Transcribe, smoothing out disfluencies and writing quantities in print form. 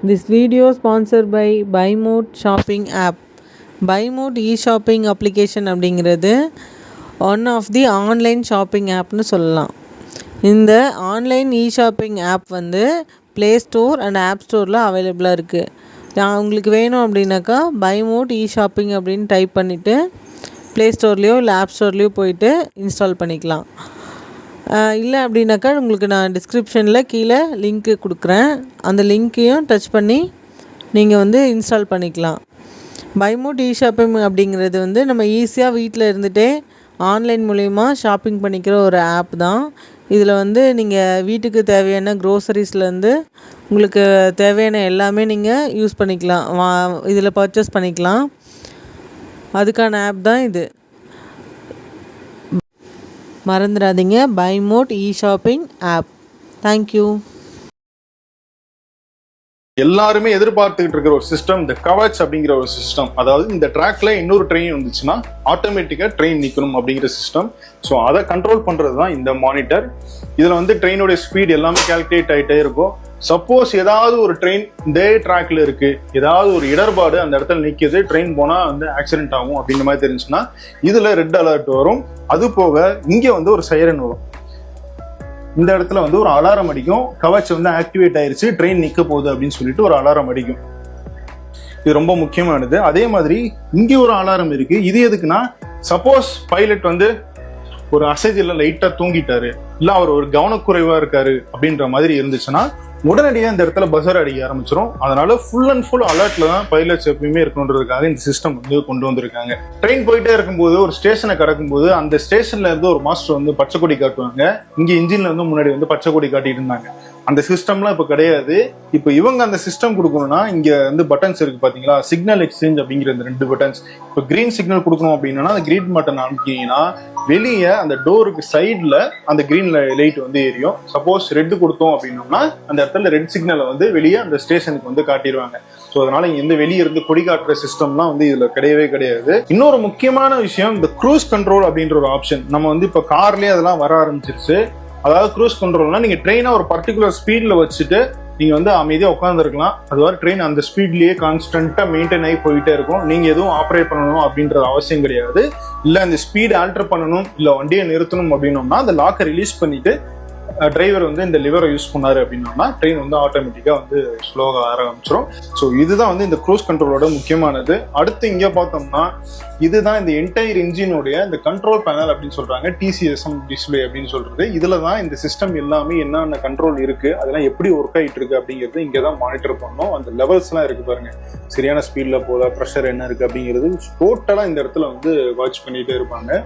This video sponsored by BuyMode shopping app. BuyMode e-shopping application அப்படிங்கிறது one of the online shopping ஆப்னு சொல்லலாம். இந்த online e shopping app வந்து play store and app ஸ்டோரில் அவைலபிளாக இருக்குது. உங்களுக்கு வேணும் அப்படின்னாக்கா BuyMode e-shopping அப்படின்னு டைப் பண்ணிவிட்டு ப்ளே ஸ்டோர்லேயோ இல்லை ஆப் ஸ்டோர்லேயோ போயிட்டு இன்ஸ்டால் பண்ணிக்கலாம். இல்லை அப்படின்னாக்கா உங்களுக்கு நான் டிஸ்கிரிப்ஷனில் கீழே லிங்க்கு கொடுக்குறேன். அந்த லிங்க்கையும் டச் பண்ணி நீங்கள் வந்து இன்ஸ்டால் பண்ணிக்கலாம். BuyMode e-shopping அப்படிங்கிறது வந்து நம்ம ஈஸியாக வீட்டில் இருந்துகிட்டே ஆன்லைன் மூலயமா ஷாப்பிங் பண்ணிக்கிற ஒரு ஆப் தான். இதில் வந்து நீங்கள் வீட்டுக்கு தேவையான க்ரோசரிஸ்லேருந்து உங்களுக்கு தேவையான எல்லாமே நீங்கள் யூஸ் பண்ணிக்கலாம், இதில் பர்ச்சேஸ் பண்ணிக்கலாம். அதுக்கான ஆப் தான் இது. மறந்துடாதீங்க, BuyMode e-shopping ஆப். தேங்க்யூ. எல்லாருமே எதிர்பார்த்துக்கிட்டு இருக்கிற ஒரு சிஸ்டம் இந்த கவச் அப்படிங்கிற ஒரு சிஸ்டம். அதாவது இந்த ட்ராக்ல இன்னொரு ட்ரெயின் வந்துச்சுன்னா ஆட்டோமேட்டிக்கா ட்ரெயின் நிற்கணும் அப்படிங்கிற சிஸ்டம். ஸோ அதை கண்ட்ரோல் பண்றது தான் இந்த மானிட்டர். இதுல வந்து ட்ரெயினோட ஸ்பீட் எல்லாமே கால்குலேட் ஆகிட்டே இருக்கும். சப்போஸ் ஏதாவது ஒரு ட்ரெயின் இதே ட்ராக்ல இருக்கு, ஏதாவது ஒரு இடர்பாடு அந்த இடத்துல நிற்கிது, ட்ரெயின் போனா வந்து ஆக்சிடென்ட் ஆகும் அப்படின்ற மாதிரி தெரிஞ்சுன்னா இதுல ரெட் அலர்ட் வரும். அது போக இங்க வந்து ஒரு சைரன் வரும். இந்த இடத்துல வந்து ஒரு அலாரம் அடிக்கும், கவச் வந்து ஆக்டிவேட் ஆயிருச்சு, ட்ரெயின் நிக்க போகுது அப்படின்னு சொல்லிட்டு ஒரு அலாரம் அடிக்கும். இது ரொம்ப முக்கியமானது. அதே மாதிரி இங்கே ஒரு அலாரம் இருக்கு. இது எதுக்குன்னா, சப்போஸ் பைலட் வந்து ஒரு அசைஜில் லைட்டா தூங்கிட்டாரு, இல்ல அவர் ஒரு கவனக்குறைவா இருக்காரு அப்படின்ற மாதிரி இருந்துச்சுன்னா உடனடியாக இந்த இடத்துல பஸர் அடிக்க ஆரம்பிச்சிடும். அதனால ஃபுல் அண்ட் ஃபுல் அலர்ட்ல தான் பைலட்ஸ் எப்பயுமே இருக்கணுன்றதுக்காக இந்த சிஸ்டம் வந்து கொண்டு வந்திருக்காங்க. ட்ரெயின் போயிட்டே இருக்கும்போது ஒரு ஸ்டேஷனை கடக்கும்போது அந்த ஸ்டேஷன்ல இருந்து ஒரு மாஸ்டர் வந்து பச்சை கொடி காட்டுவாங்க. இங்க இன்ஜின்ல இருந்து முன்னாடி வந்து பச்சை கொடி காட்டிட்டு இருந்தாங்க. அந்த சிஸ்டம்லாம் இப்ப கிடையாது. இப்ப இவங்க அந்த சிஸ்டம் கொடுக்கணும்னா இங்க வந்து பட்டன்ஸ் இருக்கு பாத்தீங்களா, சிக்னல் எக்ஸ்சேஞ்ச் அப்படிங்கிற இந்த 2 பட்டன்ஸ். இப்ப கிரீன் சிக்னல் கொடுக்கணும் அப்படின்னா அந்த கிரீன் பட்டன் அமுக்கிங்கன்னா வெளியே அந்த டோருக்கு சைட்ல அந்த கிரீன் லைட் வந்து எரியும். சப்போஸ் ரெட் கொடுத்தோம் அப்படின்னோம்னா அந்த இடத்துல ரெட் சிக்னலை வந்து வெளியே அந்த ஸ்டேஷனுக்கு வந்து காட்டிடுவாங்க. ஸோ அதனால இங்க இருந்து வெளியே இருந்து கொடி காட்டுற சிஸ்டம்லாம் வந்து இதுல கிடையவே கிடையாது. இன்னொரு முக்கியமான விஷயம், இந்த க்ரூஸ் கண்ட்ரோல் அப்படின்ற ஒரு ஆப்ஷன் நம்ம வந்து இப்ப கார்லயே அதெல்லாம் வர ஆரம்பிச்சிருச்சு. அதாவது க்ரூஸ் கண்ட்ரோல்னா நீங்க ட்ரெயினை ஒரு பர்டிகுலர் ஸ்பீட்ல வச்சுட்டு நீங்க வந்து அமைதியா உட்காந்துருக்கலாம். அதுவரை ட்ரெயின் அந்த ஸ்பீட்லயே கான்ஸ்டன்டா மெயின்டைன் ஆகி போயிட்டே இருக்கும். நீங்க எதுவும் ஆப்ரேட் பண்ணணும் அப்படின்றது அவசியம் கிடையாது. இல்ல அந்த ஸ்பீட் ஆல்டர் பண்ணணும், இல்ல வண்டியை நிறுத்தணும் அப்படின்னோம்னா அந்த லாக்கை ரிலீஸ் பண்ணிட்டு டிரைவர் வந்து இந்த லிவரை யூஸ் பண்ணாரு அப்படின்னா ட்ரெயின் வந்து ஆட்டோமேட்டிக்கா வந்து ஸ்லோவாக ஆரம்பிச்சிடும். ஸோ இதுதான் வந்து இந்த க்ரூஸ் கண்ட்ரோலோட முக்கியமானது. அடுத்து இங்க பார்த்தோம்னா இதுதான் இந்த என்டையர் இன்ஜினோடைய இந்த கண்ட்ரோல் பேனல் அப்படின்னு சொல்றாங்க, TCSM டிஸ்பிளே அப்படின்னு சொல்றது. இதுல தான் இந்த சிஸ்டம் எல்லாமே என்னென்ன கண்ட்ரோல் இருக்கு, அதெல்லாம் எப்படி ஒர்க் ஆகிட்டு இருக்கு அப்படிங்கிறது இங்கே தான் மானிட்டர் பண்ணணும். அந்த லெவல்ஸ் எல்லாம் இருக்கு பாருங்க, சரியான ஸ்பீட்ல போதா, ப்ரெஷர் என்ன இருக்கு அப்படிங்கிறது டோட்டலா இந்த இடத்துல வந்து வாட்ச் பண்ணிட்டே இருப்பாங்க.